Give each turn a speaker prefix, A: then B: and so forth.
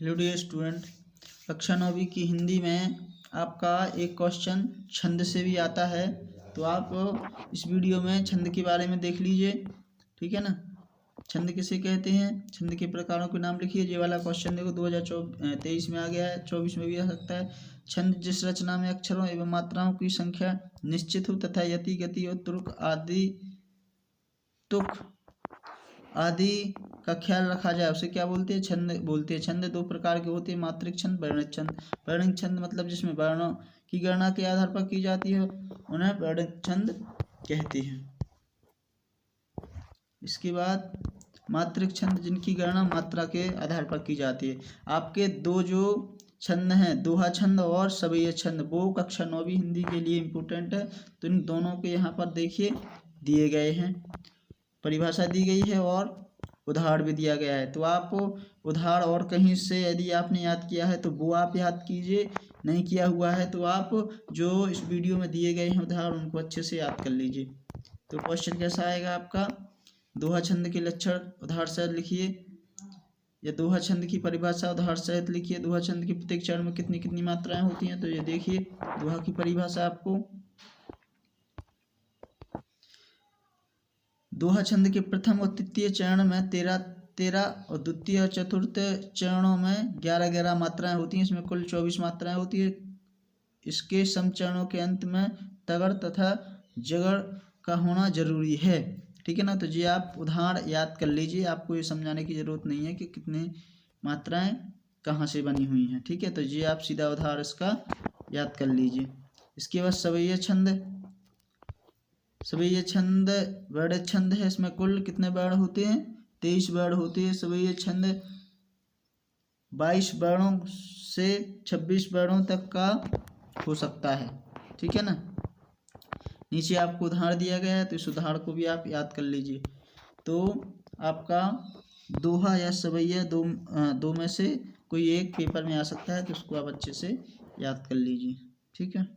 A: Hello dear student, कक्षा 9वीं की हिंदी में आपका एक क्वेश्चन छंद से भी आता है। तो आप इस वीडियो में छंद के बारे में देख लीजिए, ठीक है ना। छंद किसे कहते हैं, छंद के प्रकारों के नाम लिखिए। ये वाला क्वेश्चन देखो 2023 में आ गया है, 24 में भी आ सकता है। छंद जिस रचना में अक्षरों एवं मात्राओं की संख्या निश्चित हो तथा यति गति और तुक आदि का ख्याल रखा जाए उसे क्या बोलते हैं, छंद बोलते हैं। छंद दो प्रकार के होते हैं, मात्रिक छंद, वर्णित छंद। वर्णित छंद मतलब जिसमें वर्णों की गणना के आधार पर की जाती है, उन्हें वर्णित छंद कहते हैं। इसके बाद मात्रिक छंद, जिनकी गणना मात्रा के आधार पर की जाती है। आपके दो जो छंद हैं, दोहा छंद और सवैया छंद, वो कक्षा 9वीं हिंदी के लिए इम्पोर्टेंट है। तो इन दोनों के यहाँ पर देखिए दिए गए हैं, परिभाषा दी गई है और उदाहरण भी दिया गया है। तो आप उदाहरण और कहीं से यदि आपने याद किया है तो वो आप याद कीजिए, नहीं किया हुआ है तो आप जो इस वीडियो में दिए गए हैं उदाहरण उनको अच्छे से याद कर लीजिए। तो क्वेश्चन कैसा आएगा आपका, दोहा छंद के लक्षण उदाहरण सहित लिखिए, या दोहा छंद की परिभाषा उदाहरण सहित लिखिए। दोहा छंद के प्रत्येक चरण में कितनी कितनी मात्राएं होती हैं, तो ये देखिए दोहा की परिभाषा आपको। दोहा छंद के प्रथम और तृतीय चरण में 13 और द्वितीय और चतुर्थ चरणों में 11 मात्राएं होती हैं। इसमें कुल 24 मात्राएं होती है। इसके सम चरणों के अंत में तगड़ तथा जगड़ का होना जरूरी है, ठीक है ना। तो ये आप उदाहरण याद कर लीजिए, आपको ये समझाने की जरूरत नहीं है कि कितनी मात्राएं कहाँ से बनी हुई हैं, ठीक है। तो ये आप सीधा उदाहरण इसका याद कर लीजिए। इसके बाद सवैया छंद, सवैया छंद वर्णित छंद है। इसमें कुल कितने वर्ण होते हैं, 23 वर्ण होते हैं। सवैया छंद 22 वर्णों से 26 वर्णों तक का हो सकता है, ठीक है ना। नीचे आपको उदाहरण दिया गया है, तो इस उदाहरण को भी आप याद कर लीजिए। तो आपका दोहा या सवैया दो में से कोई एक पेपर में आ सकता है, तो उसको आप अच्छे से याद कर लीजिए, ठीक है।